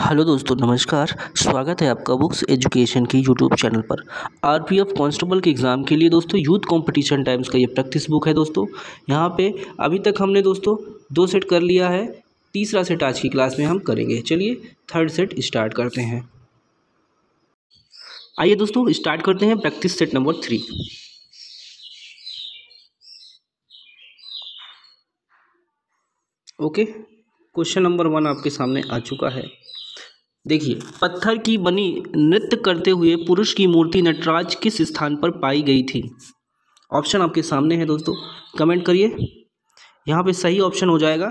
Hello दोस्तों, नमस्कार। स्वागत है आपका बुक्स एजुकेशन की यूट्यूब चैनल पर। आरपीएफ कांस्टेबल के एग्ज़ाम के लिए दोस्तों यूथ कंपटीशन टाइम्स का ये प्रैक्टिस बुक है दोस्तों। यहाँ पे अभी तक हमने दोस्तों 2 सेट कर लिया है, तीसरा सेट आज की क्लास में हम करेंगे। चलिए थर्ड सेट स्टार्ट करते हैं। आइए दोस्तों स्टार्ट करते हैं practice set number 3। Okay, question number 1 आपके सामने आ चुका है। देखिए, पत्थर की बनी नृत्य करते हुए पुरुष की मूर्ति नटराज किस स्थान पर पाई गई थी? ऑप्शन आपके सामने है दोस्तों, कमेंट करिए। यहाँ पे सही ऑप्शन हो जाएगा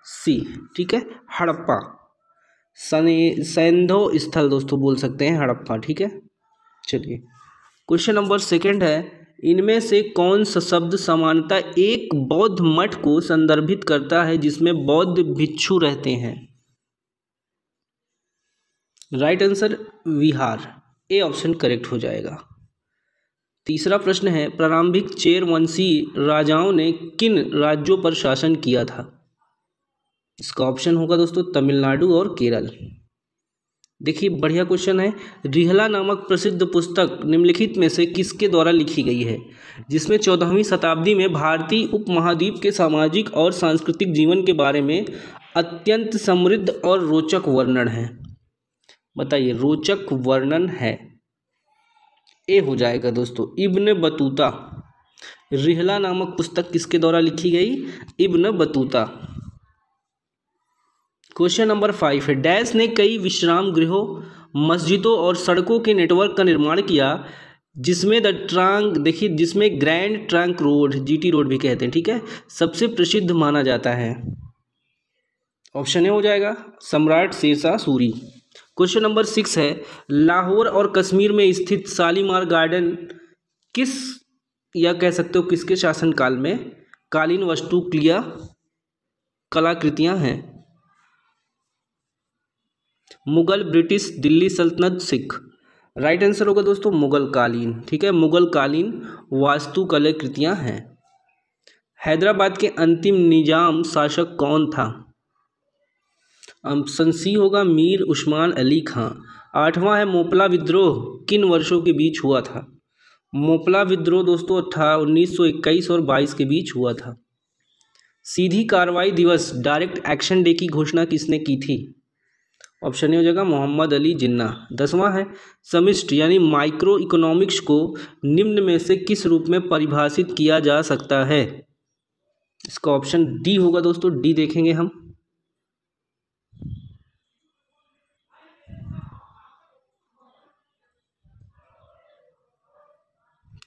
सी, ठीक है, हड़प्पा। सैंधो स्थल दोस्तों बोल सकते हैं हड़प्पा, ठीक है। चलिए क्वेश्चन नंबर 2 है, इनमें से कौन सा शब्द सामान्यतः एक बौद्ध मठ को संदर्भित करता है जिसमें बौद्ध भिक्षु रहते हैं? Right answer Vihar, A option correct हो जाएगा। तीसरा प्रश्न है, प्रारंभिक चेर वंशी राजाओं ने किन राज्यों पर शासन किया था? इसका ऑप्शन होगा दोस्तों तमिलनाडु और केरल। देखिए बढ़िया क्वेश्चन है। रिहला नामक प्रसिद्ध पुस्तक निम्नलिखित में से किसके द्वारा लिखी गई है, जिसमें 14वीं शताब्दी में भारतीय उपमहाद्वीप के सामाजिक और सांस्कृतिक जीवन के बारे में अत्यंत समृद्ध और रोचक वर्णन है? बताइए, रोचक वर्णन है। ए हो जाएगा दोस्तों इब्न बतूता। रिहला नामक पुस्तक किसके द्वारा लिखी गई? Ibn Battuta. क्वेश्चन नंबर 5 है, डैश ने कई विश्राम गृहों, मस्जिदों और सड़कों के नेटवर्क का निर्माण किया जिसमें जिसमें grand trunk road, GT road भी कहते हैं, ठीक है, सबसे प्रसिद्ध माना जाता है? ऑप्शन ए हो जाएगा सम्राट शेरशाह सूरी। क्वेश्चन नंबर 6 है, लाहौर और कश्मीर में स्थित शालीमार गार्डन किस, या कह सकते हो किसके शासनकाल में कालीन वास्तुकला कलाकृतियां हैं? मुगल, ब्रिटिश, दिल्ली सल्तनत, सिख। राइट आंसर होगा दोस्तों मुगल कालीन, ठीक है, मुगल कालीन वास्तुकलाकृतियां हैं। हैदराबाद के अंतिम निजाम शासक कौन था? ऑप्शन सी होगा मीर उस्मान अली खां। 8वां है, मोपला विद्रोह किन वर्षों के बीच हुआ था? मोपला विद्रोह दोस्तों 1921 और 22 के बीच हुआ था। सीधी कार्रवाई दिवस, डायरेक्ट एक्शन डे की घोषणा किसने की थी? ऑप्शन ए हो जाएगा मोहम्मद अली जिन्ना। 10वां है, समष्टि यानी माइक्रो इकोनॉमिक्स को निम्न में से किस रूप में परिभाषित किया जा सकता है? इसका ऑप्शन डी होगा दोस्तों, डी देखेंगे हम।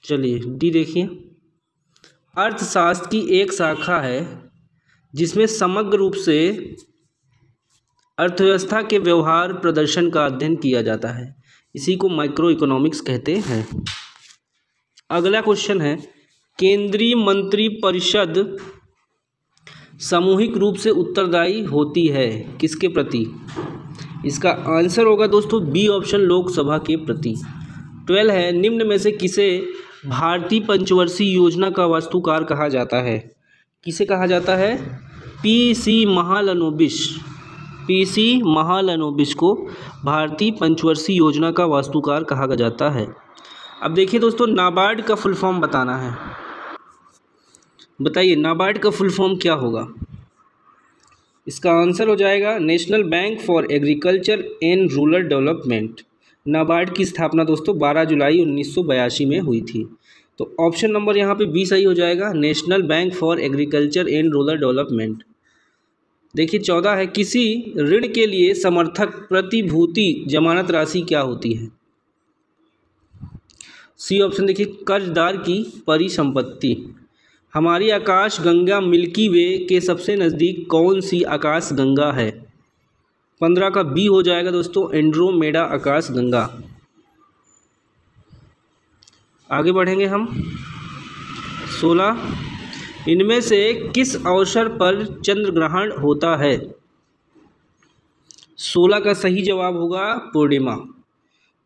चलिए डी देखिए, अर्थशास्त्र की एक शाखा है जिसमें समग्र रूप से अर्थव्यवस्था के व्यवहार प्रदर्शन का अध्ययन किया जाता है, इसी को माइक्रो इकोनॉमिक्स कहते हैं। अगला क्वेश्चन है, केंद्रीय मंत्रिपरिषद सामूहिक रूप से उत्तरदायी होती है किसके प्रति? इसका आंसर होगा दोस्तों बी ऑप्शन, लोकसभा के प्रति। 12 है, निम्न में से किसे भारतीय पंचवर्षीय योजना का वास्तुकार कहा जाता है? किसे कहा जाता है? पीसी महालनोबिस को भारतीय पंचवर्षीय योजना का वास्तुकार कहा जाता है। अब देखिए दोस्तों, नाबार्ड का फुल फॉर्म बताना है। बताइए नाबार्ड का फुल फॉर्म क्या होगा? इसका आंसर हो जाएगा national bank for agriculture and rural development. NABARD की स्थापना दोस्तों 12 जुलाई 1982 में हुई थी। तो ऑप्शन नंबर यहाँ पे बी सही हो जाएगा, national bank for agriculture and rural development. देखिए 14 है, किसी ऋण के लिए समर्थक प्रतिभूति जमानत राशि क्या होती है? सी ऑप्शन देखिए, कर्जदार की परिसंपत्ति। हमारी आकाश गंगा मिल्की वे के सबसे नज़दीक कौन सी आकाश गंगा है? 15 का बी हो जाएगा दोस्तों, एंड्रोमेडा आकाश गंगा। आगे बढ़ेंगे हम। 16, इनमें से किस अवसर पर चंद्र ग्रहण होता है? 16 का सही जवाब होगा पूर्णिमा।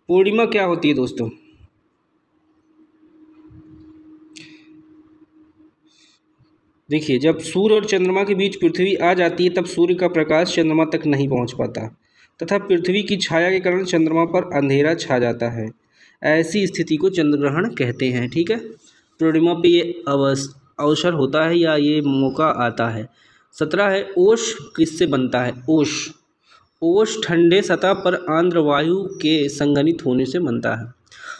पूर्णिमा क्या होती है दोस्तों? देखिए, जब सूर्य और चंद्रमा के बीच पृथ्वी आ जाती है तब सूर्य का प्रकाश चंद्रमा तक नहीं पहुंच पाता, तथा पृथ्वी की छाया के कारण चंद्रमा पर अंधेरा छा जाता है। ऐसी स्थिति को चंद्रग्रहण कहते हैं। ठीक है, पूर्णिमा पे ये अवसर होता है या ये मौका आता है। 17 है, ओश किससे बनता है? ओश ठंडे सतह पर आर्द्र वायु के संघनित होने से बनता है।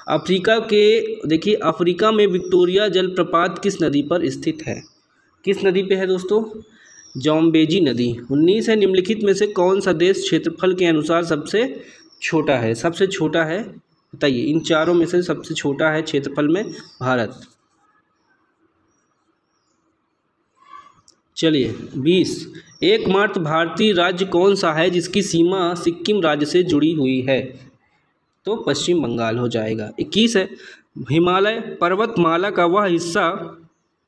अफ्रीका के देखिए, अफ्रीका में विक्टोरिया जलप्रपात किस नदी पर स्थित है? किस नदी पे है दोस्तों? जाम्बेजी नदी। 19 है, निम्नलिखित में से कौन सा देश क्षेत्रफल के अनुसार सबसे छोटा है? सबसे छोटा है बताइए, इन चारों में से सबसे छोटा है क्षेत्रफल में भारत। चलिए 20, एकमात्र भारतीय राज्य कौन सा है जिसकी सीमा सिक्किम राज्य से जुड़ी हुई है? तो पश्चिम बंगाल हो जाएगा। 21 है, हिमालय पर्वतमाला का वह हिस्सा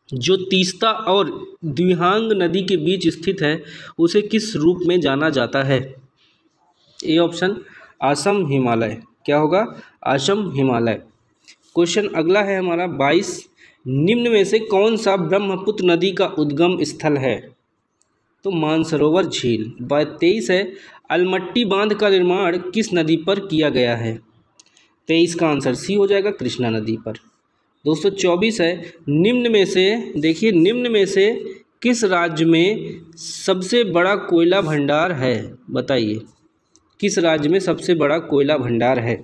जो तीस्ता और दिबांग नदी के बीच स्थित है उसे किस रूप में जाना जाता है? A option Assam Himalaya. क्या होगा? असम हिमालय। क्वेश्चन अगला है हमारा 22, निम्न में से कौन सा ब्रह्मपुत्र नदी का उद्गम स्थल है? तो मानसरोवर झील। 23 है, अलमट्टी बांध का निर्माण किस नदी पर किया गया है? 23 का आंसर सी हो जाएगा, कृष्णा नदी पर। दोस्तों 24 है, निम्न में से देखिए, निम्न में से किस राज्य में सबसे बड़ा कोयला भंडार है? बताइए, किस राज्य में सबसे बड़ा कोयला भंडार है?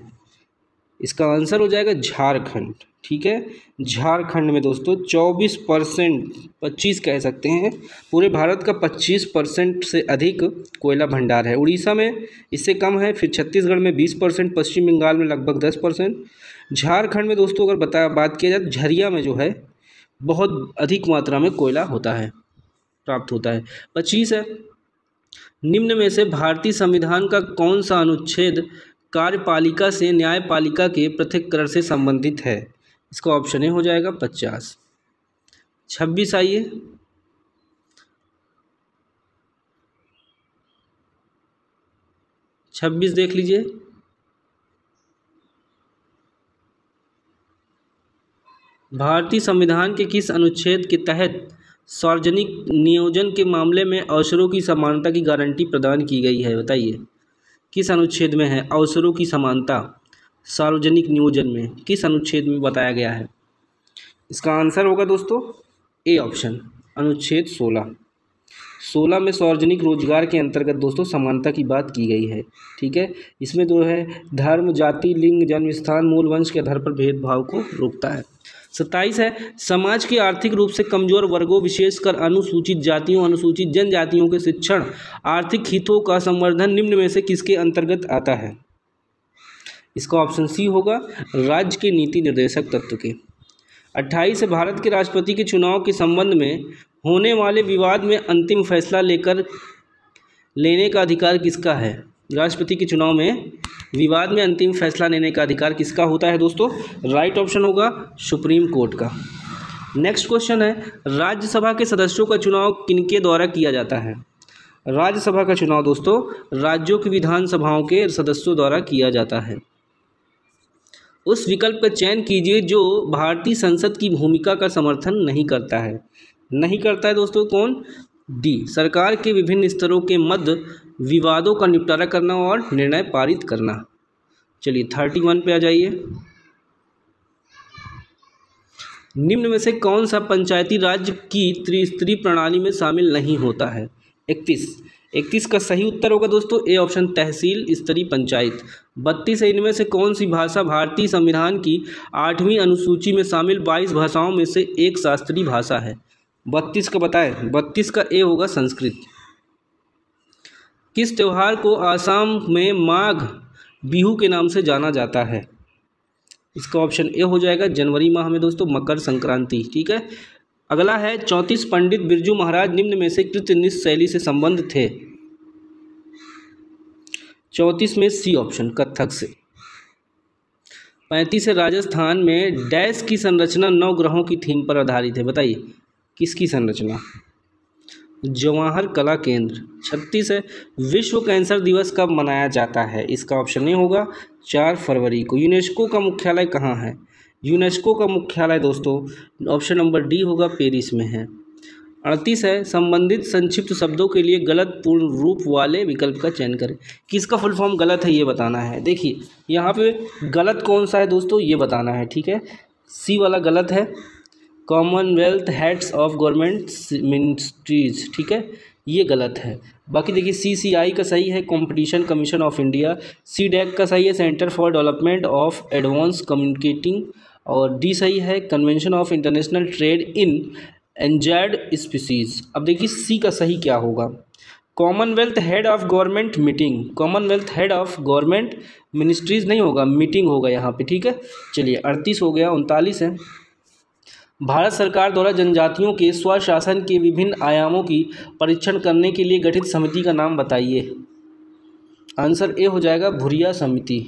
इसका आंसर हो जाएगा झारखंड। ठीक है, झारखंड में दोस्तों 24%, 25 कह सकते हैं, पूरे भारत का 25% से अधिक कोयला भंडार है। उड़ीसा में इससे कम है, फिर छत्तीसगढ़ में 20%, पश्चिम बंगाल में लगभग 10%। झारखंड में दोस्तों अगर बात किया जाए, झरिया में जो है बहुत अधिक मात्रा में कोयला होता है, प्राप्त होता है। 25 है, निम्न में से भारतीय संविधान का कौन सा अनुच्छेद कार्यपालिका से न्यायपालिका के पृथक्करण से संबंधित है? इसका ऑप्शन ए हो जाएगा 50। 26 आइए, छब्बीस देख लीजिए। भारतीय संविधान के किस अनुच्छेद के तहत सार्वजनिक नियोजन के मामले में अवसरों की समानता की गारंटी प्रदान की गई है? बताइए, किस अनुच्छेद में है अवसरों की समानता सार्वजनिक नियोजन में? किस अनुच्छेद में बताया गया है? इसका आंसर होगा दोस्तों ए ऑप्शन, अनुच्छेद 16 में सार्वजनिक रोजगार के अंतर्गत दोस्तों समानता की बात की गई है। ठीक है, इसमें जो है धर्म, जाति, लिंग, जन्म स्थान, मूल वंश के आधार पर भेदभाव को रोकता है। 27 है, समाज के आर्थिक रूप से कमजोर वर्गों विशेषकर अनुसूचित जातियों, अनुसूचित जनजातियों के शिक्षण, आर्थिक हितों का संवर्धन निम्न में से किसके अंतर्गत आता है? इसका ऑप्शन सी होगा, राज्य के नीति निर्देशक तत्व के। 28 है, भारत के राष्ट्रपति के चुनाव के संबंध में होने वाले विवाद में अंतिम फैसला लेने का अधिकार किसका है? राष्ट्रपति के चुनाव में विवाद में अंतिम फैसला लेने का अधिकार किसका होता है दोस्तों? राइट ऑप्शन होगा सुप्रीम कोर्ट का। नेक्स्ट क्वेश्चन है, राज्यसभा के सदस्यों का चुनाव किनके द्वारा किया जाता है? राज्यसभा का चुनाव दोस्तों राज्यों की विधानसभाओं के सदस्यों द्वारा किया जाता है। उस विकल्प का चयन कीजिए जो भारतीय संसद की भूमिका का समर्थन नहीं करता है। नहीं करता है दोस्तों कौन? डी, सरकार के विभिन्न स्तरों के मध्य विवादों का निपटारा करना और निर्णय पारित करना। चलिए 31 पे आ जाइए। निम्न में से कौन सा पंचायती राज की त्रिस्तरीय प्रणाली में शामिल नहीं होता है? 31 का सही उत्तर होगा दोस्तों ए ऑप्शन, तहसील स्तरीय पंचायत। 32 है, इनमें से कौन सी भाषा भारतीय संविधान की 8वीं अनुसूची में शामिल 22 भाषाओं में से एक शास्त्रीय भाषा है? 32 का बताएं। 32 का ए होगा संस्कृत। किस त्यौहार को आसाम में माघ बिहू के नाम से जाना जाता है? इसका ऑप्शन ए हो जाएगा जनवरी माह में दोस्तों मकर संक्रांति। ठीक है, अगला है 34 पंडित बिरजू महाराज निम्न में से कृत नृत्य शैली से संबंध थे? 34 में सी ऑप्शन, कथक से। 35 है, राजस्थान में डैश की संरचना 9 ग्रहों की थीम पर आधारित है। बताइए किसकी संरचना? जवाहर कला केंद्र। 36 है, विश्व कैंसर दिवस कब मनाया जाता है? इसका ऑप्शन ए होगा 4 फरवरी को। यूनेस्को का मुख्यालय कहाँ है? यूनेस्को का मुख्यालय दोस्तों ऑप्शन नंबर डी होगा पेरिस में है। 38 है, संबंधित संक्षिप्त शब्दों के लिए गलत पूर्ण रूप वाले विकल्प का चयन करें। किसका फुल फॉर्म गलत है ये बताना है। देखिए यहाँ पे गलत कौन सा है दोस्तों ये बताना है, ठीक है। सी वाला गलत है, Commonwealth heads of government ministries, ठीक है, ये गलत है। बाकी देखिए CCI का सही है, competition commission of India. CDAC का सही है, centre for development of advance communicating. और डी सही है, convention of international trade in endangered species. अब देखिए सी का सही क्या होगा, commonwealth head of government meeting, commonwealth head of government ministries नहीं होगा, मीटिंग होगा यहाँ पे, ठीक है। चलिए 38 हो गया। 39 है, भारत सरकार द्वारा जनजातियों के स्वशासन के विभिन्न आयामों की परीक्षण करने के लिए गठित समिति का नाम बताइए। आंसर ए हो जाएगा, भुरिया समिति।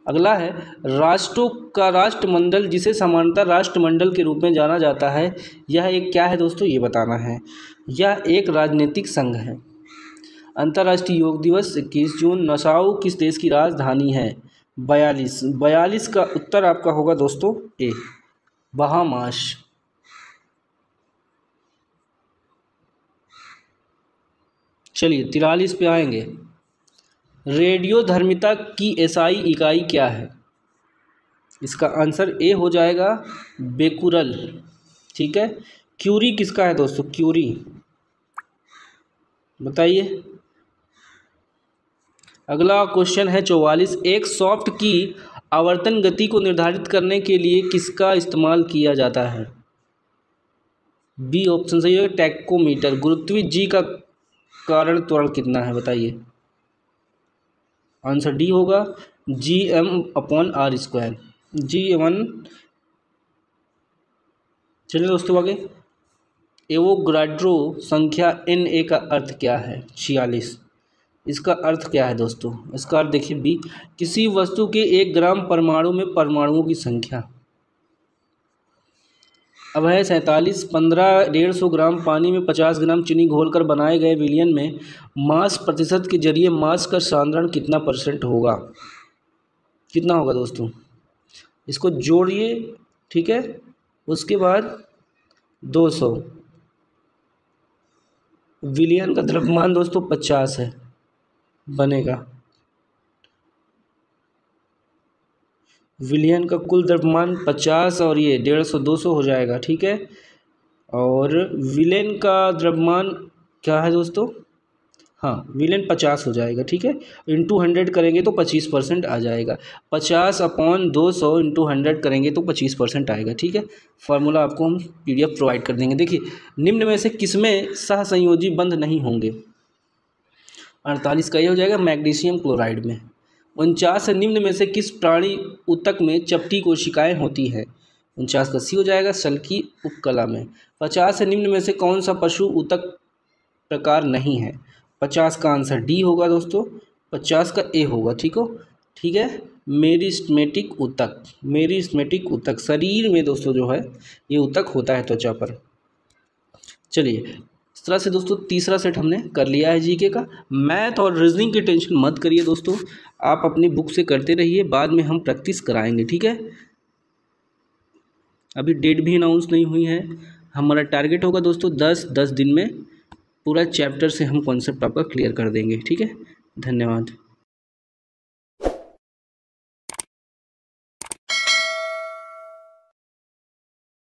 अगला है, राष्ट्रों का राष्ट्रमंडल जिसे सामान्यतः राष्ट्रमंडल के रूप में जाना जाता है, यह एक क्या है दोस्तों ये बताना है। यह एक राजनीतिक संघ है। अंतर्राष्ट्रीय योग दिवस 21 जून। नसाउ किस देश की राजधानी है। 42 का उत्तर आपका होगा दोस्तों ए, बहामास। चलिए 43 पे आएंगे, रेडियोधर्मिता की SI इकाई क्या है। इसका आंसर ए हो जाएगा, बेकुरल, ठीक है। क्यूरी किसका है दोस्तों, क्यूरी बताइए। अगला क्वेश्चन है 44, एक सॉफ्ट की आवर्तन गति को निर्धारित करने के लिए किसका इस्तेमाल किया जाता है। बी ऑप्शन सही है, टैकोमीटर। गुरुत्वीय जी का कारण त्वरण कितना है बताइए। आंसर डी होगा, Gm/r², G1। चलिए दोस्तों आगे, एवोगाड्रो संख्या Na का अर्थ क्या है। 46, इसका अर्थ क्या है दोस्तों, इसका अर्थ देखिए बी, किसी वस्तु के 1 ग्राम परमाणु में परमाणुओं की संख्या। अब है 47, 150 ग्राम पानी में 50 ग्राम चीनी घोलकर बनाए गए विलयन में मास प्रतिशत के जरिए मास का सांद्रण कितना % होगा। कितना होगा दोस्तों, इसको जोड़िए, ठीक है। उसके बाद 200, विलयन का द्रव्यमान दोस्तों 50 है, बनेगा विलयन का कुल द्रव्यमान 50 और ये 150 200 हो जाएगा, ठीक है। और विलयन का द्रव्यमान क्या है दोस्तों, हाँ विलयन 50 हो जाएगा, ठीक है। इंटू 100 करेंगे तो 25% आ जाएगा। 50/200 इंटू 100 करेंगे तो 25% आएगा, ठीक है। फार्मूला आपको हम PDF प्रोवाइड कर देंगे। देखिए निम्न में से किसमें सहसंयोजी बंध नहीं होंगे। 48 का ये हो जाएगा, मैग्नीशियम क्लोराइड में। 49 निम्न में से किस प्राणी ऊतक में चपटी कोशिकाएं होती हैं। 49 का सी हो जाएगा, सल्की उपकला में। 50 निम्न में से कौन सा पशु ऊतक प्रकार नहीं है। 50 का आंसर डी होगा दोस्तों, 50 का ए होगा, ठीक है। मेरिस्टेमेटिक ऊतक, मेरिस्टेमेटिक ऊतक शरीर में दोस्तों जो है ये ऊतक होता है त्वचा पर। चलिए इस तरह से दोस्तों तीसरा सेट हमने कर लिया है जीके का। मैथ और रीजनिंग की टेंशन मत करिए दोस्तों, आप अपनी बुक से करते रहिए, बाद में हम प्रैक्टिस कराएंगे, ठीक है। अभी डेट भी अनाउंस नहीं हुई है। हमारा टारगेट होगा दोस्तों 10 दिन में पूरा चैप्टर से हम कॉन्सेप्ट आपका क्लियर कर देंगे, ठीक है। धन्यवाद।